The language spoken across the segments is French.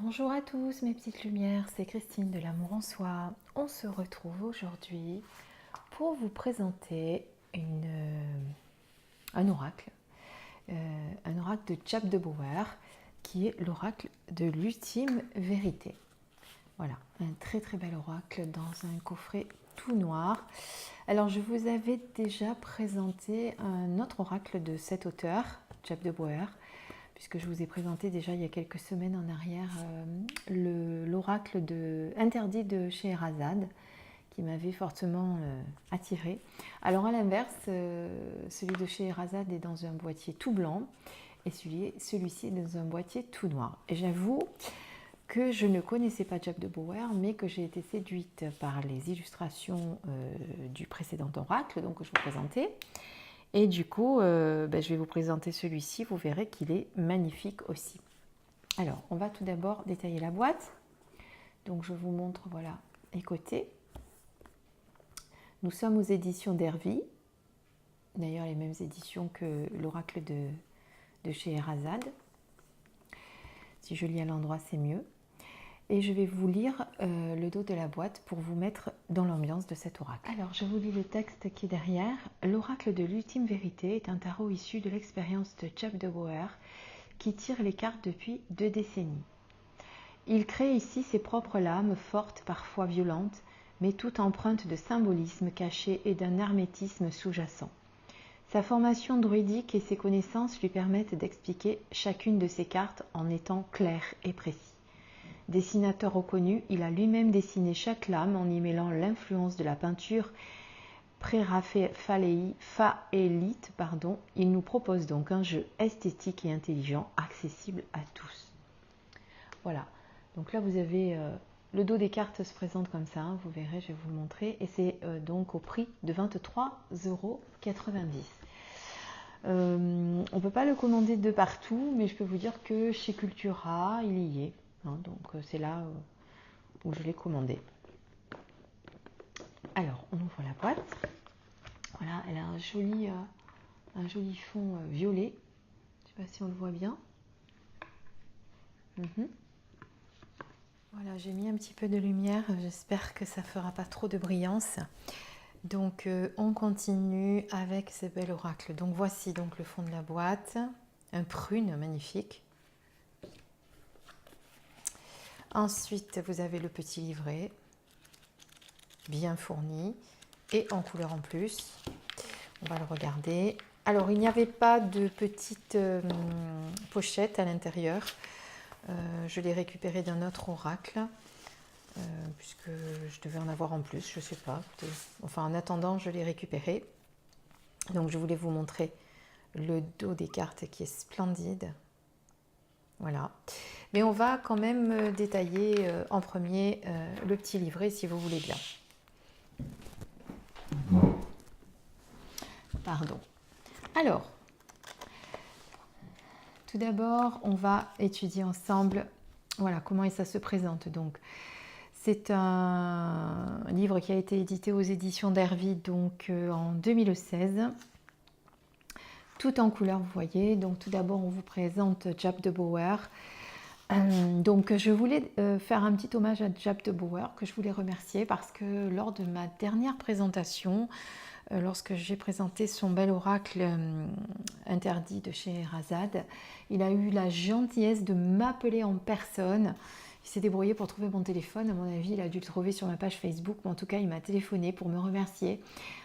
Bonjour à tous mes petites lumières, c'est Christine de l'Amour en Soi. On se retrouve aujourd'hui pour vous présenter un oracle de Jaap de Brouwer qui est l'oracle de l'ultime vérité. Voilà, un très très bel oracle dans un coffret tout noir. Alors je vous avais déjà présenté un autre oracle de cet auteur, Jaap de Brouwer, puisque je vous ai présenté déjà il y a quelques semaines en arrière l'oracle interdit de Scheherazade, qui m'avait fortement attirée. Alors à l'inverse, celui de Scheherazade est dans un boîtier tout blanc, et celui-ci est dans un boîtier tout noir. Et j'avoue que je ne connaissais pas Jaap de Brouwer, mais que j'ai été séduite par les illustrations du précédent oracle, donc que je vous présentais. Et du coup, je vais vous présenter celui-ci, vous verrez qu'il est magnifique aussi. Alors, on va tout d'abord détailler la boîte. Donc, je vous montre, voilà, les côtés. Nous sommes aux éditions d'Hervy, d'ailleurs les mêmes éditions que l'oracle de Scheherazade. Si je lis à l'endroit, c'est mieux. Et je vais vous lire le dos de la boîte pour vous mettre dans l'ambiance de cet oracle. Alors, je vous lis le texte qui est derrière. L'oracle de l'ultime vérité est un tarot issu de l'expérience de Jaap de Brouwer qui tire les cartes depuis 2 décennies. Il crée ici ses propres lames, fortes, parfois violentes, mais toutes empreintes de symbolisme caché et d'un hermétisme sous-jacent. Sa formation druidique et ses connaissances lui permettent d'expliquer chacune de ses cartes en étant clair et précis. Dessinateur reconnu, il a lui-même dessiné chaque lame en y mêlant l'influence de la peinture préraphaélite. Il nous propose donc un jeu esthétique et intelligent, accessible à tous. Voilà, donc là vous avez le dos des cartes se présente comme ça, vous verrez, je vais vous le montrer, et c'est donc au prix de 23,90 €. On ne peut pas le commander de partout, mais je peux vous dire que chez Cultura, il y est. Donc c'est là où je l'ai commandé. Alors on ouvre la boîte. Voilà, elle a un joli fond violet. Je ne sais pas si on le voit bien. Voilà, j'ai mis un petit peu de lumière. J'espère que ça ne fera pas trop de brillance. Donc on continue avec ce bel oracle. Donc voici donc le fond de la boîte. Un prune magnifique. Ensuite, vous avez le petit livret, bien fourni et en couleur en plus. On va le regarder. Alors, il n'y avait pas de petite pochette à l'intérieur. Je l'ai récupéré d'un autre oracle, puisque je devais en avoir en plus, je ne sais pas. Enfin, en attendant, je l'ai récupéré. Donc, je voulais vous montrer le dos des cartes qui est splendide. Voilà. Mais on va quand même détailler en premier le petit livret, si vous voulez bien. Pardon. Alors, tout d'abord, on va étudier ensemble voilà, comment ça se présente. Donc, c'est un livre qui a été édité aux éditions d'Hervy donc, en 2016. Tout en couleur, vous voyez. Donc, tout d'abord, on vous présente Jaap de Brouwer. Donc je voulais faire un petit hommage à Jaap de Brouwer, que je voulais remercier parce que lors de ma dernière présentation, lorsque j'ai présenté son bel oracle interdit de Scheherazade, il a eu la gentillesse de m'appeler en personne. Il s'est débrouillé pour trouver mon téléphone, à mon avis il a dû le trouver sur ma page Facebook, mais en tout cas il m'a téléphoné pour me remercier.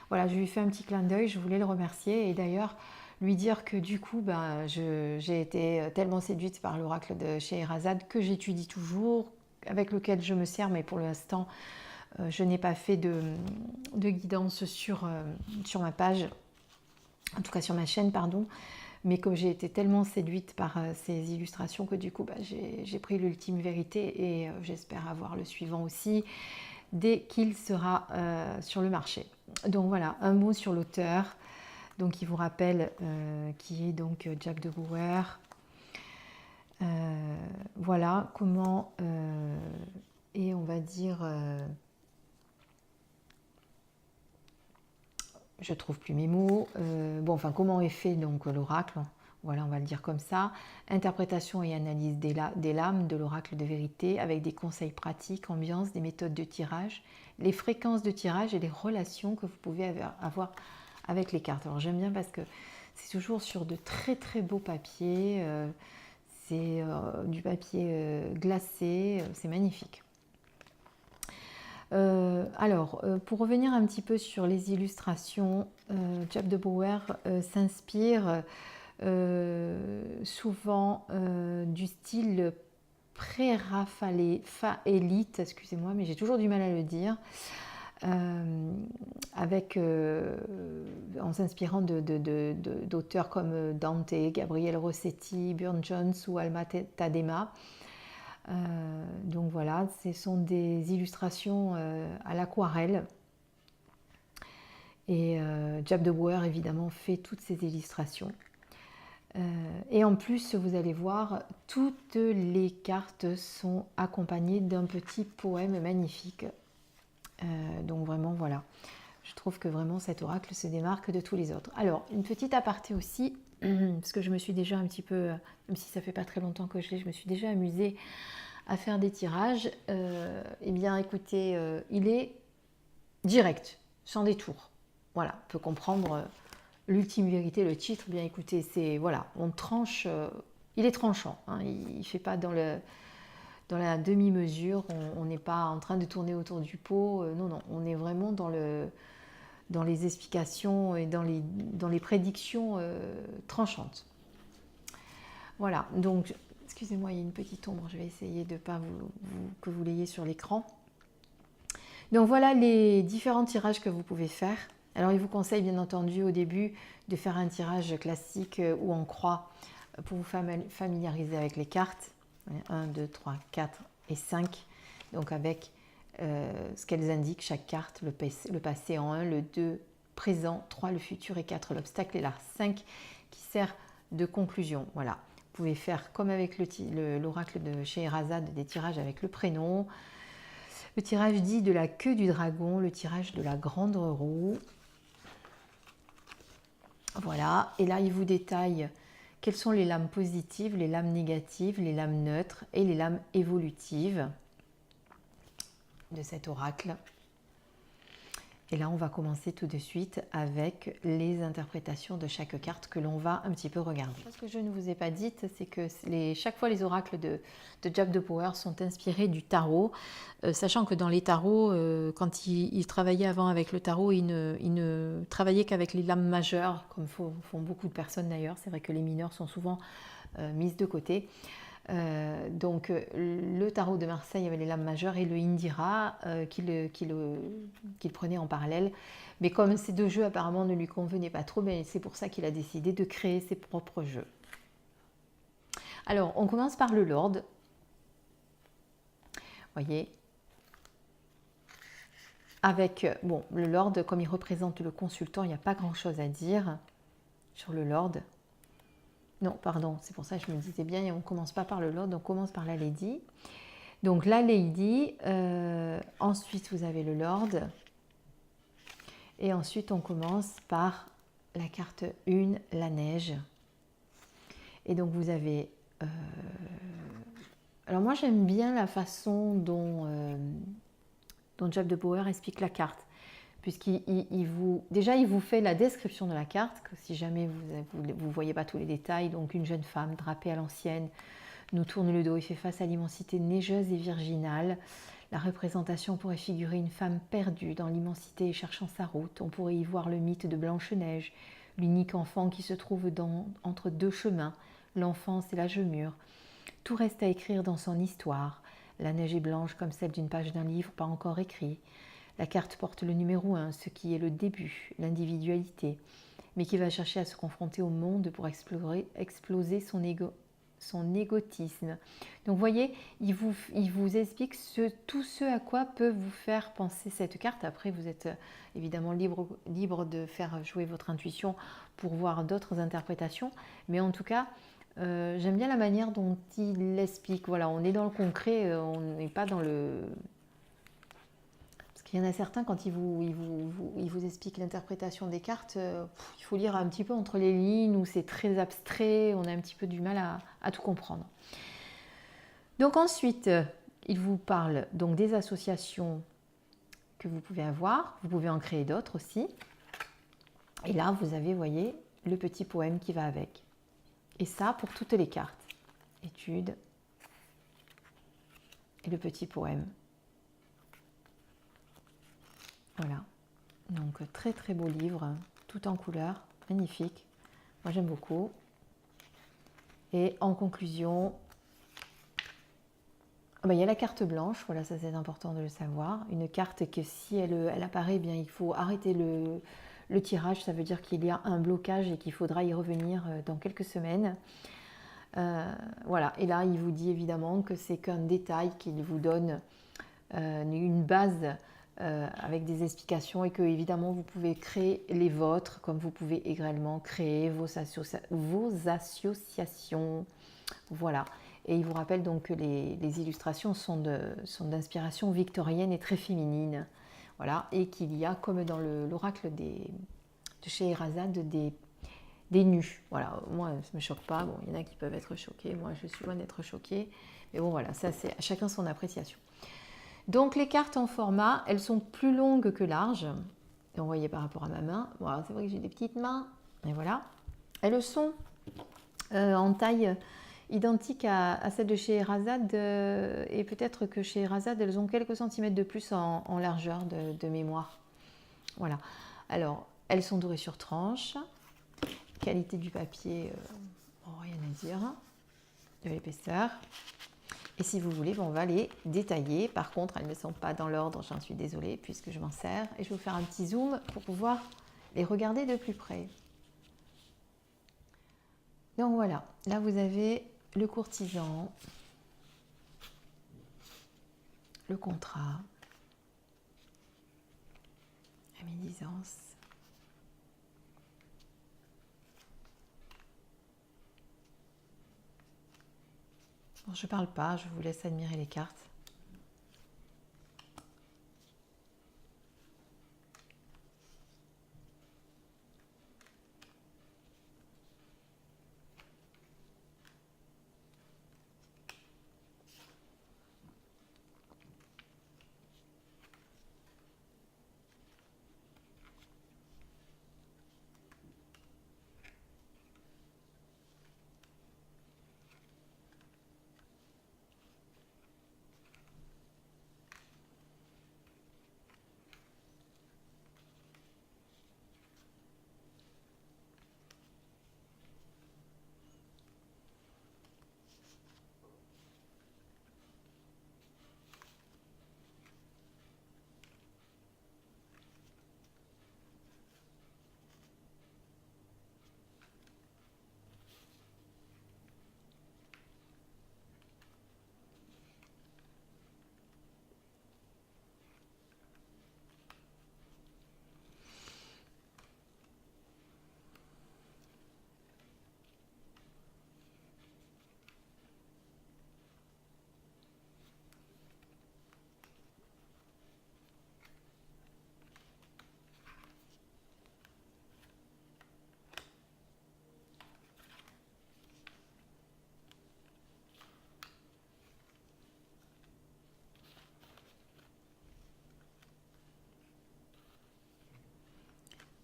Voilà, je lui ai fait un petit clin d'œil, je voulais le remercier et d'ailleurs lui dire que du coup, j'ai été tellement séduite par l'oracle de Scheherazade que j'étudie toujours, avec lequel je me sers, mais pour l'instant, je n'ai pas fait de guidance sur ma page, en tout cas sur ma chaîne, pardon. Mais comme j'ai été tellement séduite par ces illustrations que du coup, j'ai pris l'ultime vérité et j'espère avoir le suivant aussi dès qu'il sera sur le marché. Donc voilà, un mot sur l'auteur. Donc, il vous rappelle qui est donc Jaap de Brouwer. Voilà comment et on va dire je trouve plus mes mots. Bon, enfin, comment est fait donc l'oracle. Voilà, on va le dire comme ça. Interprétation et analyse des lames de l'oracle de vérité avec des conseils pratiques, ambiance, des méthodes de tirage, les fréquences de tirage et les relations que vous pouvez avoir avec les cartes. Alors j'aime bien parce que c'est toujours sur de très très beaux papiers. C'est du papier glacé, c'est magnifique. Pour revenir un petit peu sur les illustrations, Jab de Brouwer s'inspire souvent du style pré-raphaélite, excusez-moi, mais j'ai toujours du mal à le dire, en s'inspirant d'auteurs comme Dante, Gabriele Rossetti, Burne Jones ou Alma Tadema. Donc voilà, ce sont des illustrations à l'aquarelle. Et Jab de Brouwer évidemment fait toutes ces illustrations. Et en plus, vous allez voir, toutes les cartes sont accompagnées d'un petit poème magnifique. Donc vraiment, voilà. Je trouve que vraiment cet oracle se démarque de tous les autres. Alors, une petite aparté aussi, parce que je me suis déjà un petit peu, même si ça fait pas très longtemps que je l'ai, je me suis déjà amusée à faire des tirages. Eh bien, écoutez, il est direct, sans détour. Voilà, on peut comprendre l'ultime vérité, le titre. Bien écoutez, c'est voilà, on tranche. Il est tranchant. Hein, il ne fait pas dans la demi-mesure. On n'est pas en train de tourner autour du pot. Non, non, on est vraiment dans les explications et dans les prédictions tranchantes. Voilà. Donc, excusez-moi, il y a une petite ombre. Je vais essayer de pas que vous l'ayez sur l'écran. Donc voilà les différents tirages que vous pouvez faire. Alors il vous conseille bien entendu au début de faire un tirage classique ou en croix pour vous familiariser avec les cartes. 1, 2, 3, 4 et 5. Donc avec ce qu'elles indiquent, chaque carte, le passé en 1, le 2 présent, 3 le futur et 4 l'obstacle et la 5 qui sert de conclusion. Voilà. Vous pouvez faire comme avec l'oracle de Scheherazade, des tirages avec le prénom. Le tirage dit de la queue du dragon, le tirage de la grande roue. Voilà, et là il vous détaille quelles sont les lames positives, les lames négatives, les lames neutres et les lames évolutives de cet oracle. Et là on va commencer tout de suite avec les interprétations de chaque carte que l'on va un petit peu regarder. Ce que je ne vous ai pas dit, c'est que chaque fois les oracles de Jab de Brouwer sont inspirés du tarot, sachant que dans les tarots, quand il travaillait avant avec le tarot, il ne travaillait qu'avec les lames majeures, comme font beaucoup de personnes d'ailleurs. C'est vrai que les mineures sont souvent mises de côté. Donc le tarot de Marseille avait les lames majeures et le Indira qu'il prenait en parallèle. Mais comme ces deux jeux apparemment ne lui convenaient pas trop, c'est pour ça qu'il a décidé de créer ses propres jeux. Alors on commence par le Lord. Voyez, avec le Lord, comme il représente le consultant, il n'y a pas grand chose à dire sur le Lord. Non, pardon, c'est pour ça que je me disais bien, on ne commence pas par le Lord, on commence par la Lady. Donc la Lady, ensuite vous avez le Lord, et ensuite on commence par la carte 1, la neige. Et donc vous avez... alors moi j'aime bien la façon dont Jab de Brouwer explique la carte, puisqu'il vous fait la description de la carte, que si jamais vous ne voyez pas tous les détails, donc une jeune femme drapée à l'ancienne nous tourne le dos et fait face à l'immensité neigeuse et virginale. La représentation pourrait figurer une femme perdue dans l'immensité et cherchant sa route. On pourrait y voir le mythe de Blanche-Neige, l'unique enfant qui se trouve entre deux chemins, l'enfance et l'âge mûr. Tout reste à écrire dans son histoire. La neige est blanche comme celle d'une page d'un livre pas encore écrit. La carte porte le numéro 1, ce qui est le début, l'individualité, mais qui va chercher à se confronter au monde pour exploser son égotisme. Donc vous voyez, il vous explique tout ce à quoi peut vous faire penser cette carte. Après, vous êtes évidemment libre de faire jouer votre intuition pour voir d'autres interprétations, mais en tout cas, j'aime bien la manière dont il l'explique. Voilà, on est dans le concret, on n'est pas dans le... Puis il y en a certains, quand ils vous expliquent l'interprétation des cartes, il faut lire un petit peu entre les lignes, ou c'est très abstrait, on a un petit peu du mal à tout comprendre. Donc ensuite, il vous parle donc des associations que vous pouvez avoir. Vous pouvez en créer d'autres aussi. Et là, vous avez, voyez, le petit poème qui va avec. Et ça, pour toutes les cartes. Étude. Et le petit poème. Voilà. Donc, très très beau livre, tout en couleur, magnifique. Moi, j'aime beaucoup. Et en conclusion, il y a la carte blanche, voilà, ça c'est important de le savoir. Une carte que si elle apparaît, bien, il faut arrêter le tirage, ça veut dire qu'il y a un blocage et qu'il faudra y revenir dans quelques semaines. Voilà, et là il vous dit évidemment que c'est qu'un détail, qu'il vous donne une base avec des explications, et que évidemment vous pouvez créer les vôtres, comme vous pouvez également créer vos associations. Voilà. Et il vous rappelle donc que les illustrations sont d'inspiration victorienne et très féminine. Voilà. Et qu'il y a, comme dans l'oracle de Scheherazade, des nus. Voilà. Moi, ça ne me choque pas. Bon, il y en a qui peuvent être choqués. Moi, je suis loin d'être choquée. Mais bon, voilà, ça, c'est à chacun son appréciation. Donc, les cartes en format, elles sont plus longues que larges. Et vous voyez par rapport à ma main. Voilà, c'est vrai que j'ai des petites mains. Et voilà. Elles sont en taille identique à celle de Scheherazade, et peut-être que Scheherazade, elles ont quelques centimètres de plus en largeur de mémoire. Voilà. Alors, elles sont dorées sur tranche. Qualité du papier, rien à dire. De l'épaisseur. Et si vous voulez, on va les détailler. Par contre, elles ne sont pas dans l'ordre, j'en suis désolée, puisque je m'en sers. Et je vais vous faire un petit zoom pour pouvoir les regarder de plus près. Donc voilà, là vous avez le courtisan, le contrat, la médisance. Bon, je ne parle pas, je vous laisse admirer les cartes.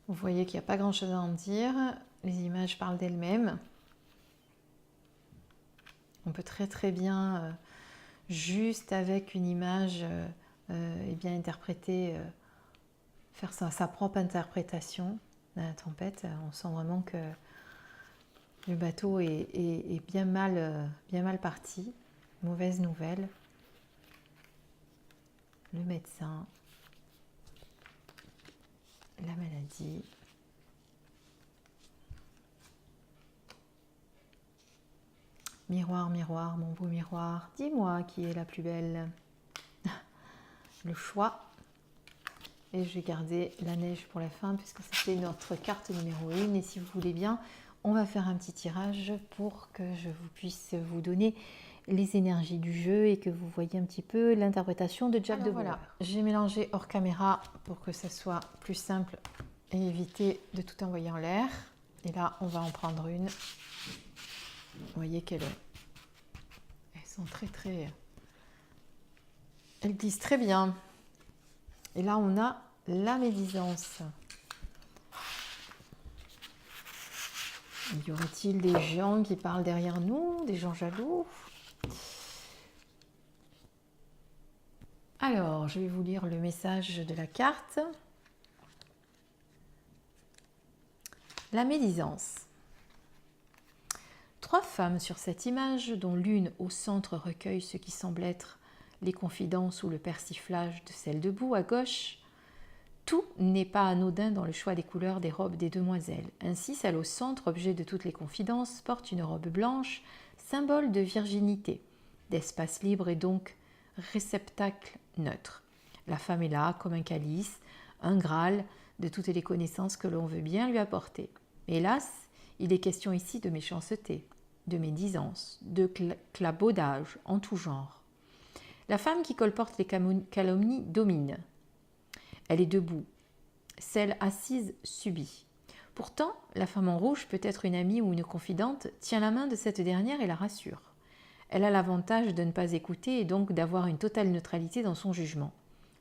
Vous voyez qu'il n'y a pas grand-chose à en dire. Les images parlent d'elles-mêmes. On peut très très bien, juste avec une image bien interprétée, faire sa propre interprétation de la tempête. On sent vraiment que le bateau est bien mal parti. Mauvaise nouvelle. Le médecin. La maladie. Miroir, miroir, mon beau miroir, dis-moi qui est la plus belle. Le choix. Et je vais garder la neige pour la fin, puisque c'était notre carte numéro 1. Et si vous voulez bien, on va faire un petit tirage pour que je puisse vous donner les énergies du jeu et que vous voyez un petit peu l'interprétation de Jab de Bauer. Voilà, j'ai mélangé hors caméra pour que ça soit plus simple et éviter de tout envoyer en l'air. Et là, on va en prendre une. Vous voyez elles sont très... Elles disent très bien. Et là, on a la médisance. Y aurait-il des gens qui parlent derrière nous, des gens jaloux? Alors, je vais vous lire le message de la carte. La médisance. 3 femmes sur cette image, dont l'une au centre recueille ce qui semble être les confidences ou le persiflage de celle debout à gauche. Tout n'est pas anodin dans le choix des couleurs des robes des demoiselles. Ainsi, celle au centre, objet de toutes les confidences, porte une robe blanche, symbole de virginité, d'espace libre et donc réceptacle neutre. La femme est là comme un calice, un graal de toutes les connaissances que l'on veut bien lui apporter. Hélas, il est question ici de méchanceté, de médisance, de clabaudage en tout genre. La femme qui colporte les calomnies domine. Elle est debout. Celle assise subit. Pourtant, la femme en rouge, peut-être une amie ou une confidente, tient la main de cette dernière et la rassure. Elle a l'avantage de ne pas écouter et donc d'avoir une totale neutralité dans son jugement.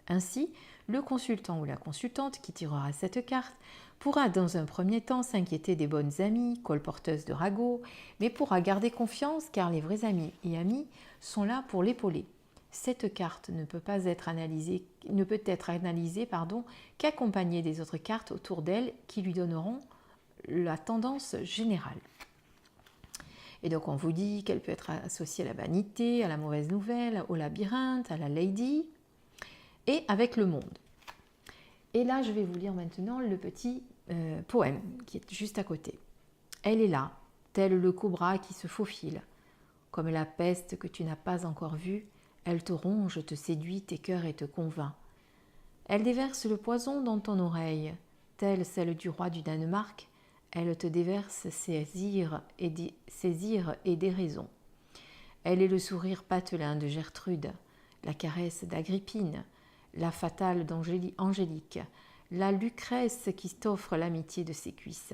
Ainsi, le consultant ou la consultante qui tirera cette carte pourra dans un premier temps s'inquiéter des bonnes amies, colporteuses de ragots, mais pourra garder confiance car les vrais amis et amies sont là pour l'épauler. Cette carte ne peut être analysée qu'accompagnée des autres cartes autour d'elle qui lui donneront la tendance générale. Et donc on vous dit qu'elle peut être associée à la vanité, à la mauvaise nouvelle, au labyrinthe, à la lady et avec le monde. Et là je vais vous lire maintenant le petit poème qui est juste à côté. Elle est là, tel le cobra qui se faufile, comme la peste que tu n'as pas encore vue. Elle te ronge, te séduit, t'écœure et te convainc. Elle déverse le poison dans ton oreille, telle celle du roi du Danemark. Elle te déverse ses ires et déraisons. Elle est le sourire patelin de Gertrude, la caresse d'Agrippine, la fatale d'Angélique, la Lucrèce qui t'offre l'amitié de ses cuisses.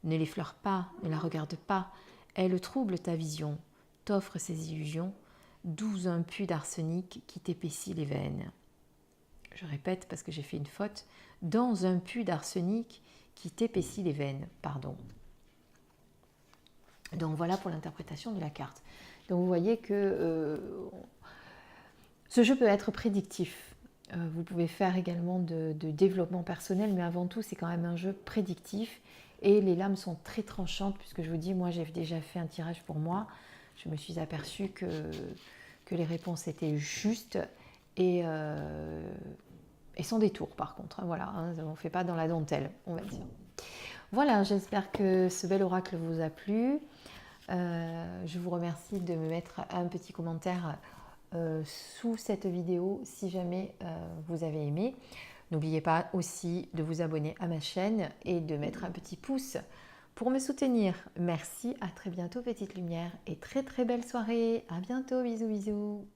Ne l'effleure pas, ne la regarde pas, elle trouble ta vision, t'offre ses illusions, d'où un puits d'arsenic qui t'épaissit les veines. Je répète parce que j'ai fait une faute. Dans un puits d'arsenic qui t'épaissit les veines. Pardon. Donc voilà pour l'interprétation de la carte. Donc vous voyez que ce jeu peut être prédictif. Vous pouvez faire également de développement personnel, mais avant tout, c'est quand même un jeu prédictif. Et les lames sont très tranchantes, puisque je vous dis, moi j'ai déjà fait un tirage pour moi. Je me suis aperçue que les réponses étaient justes et sans détour par contre. Voilà, hein, on ne fait pas dans la dentelle, on va dire. Voilà, j'espère que ce bel oracle vous a plu. Je vous remercie de me mettre un petit commentaire sous cette vidéo si jamais vous avez aimé. N'oubliez pas aussi de vous abonner à ma chaîne et de mettre un petit pouce pour me soutenir. Merci, à très bientôt petite lumière et très belle soirée. À bientôt, bisous bisous.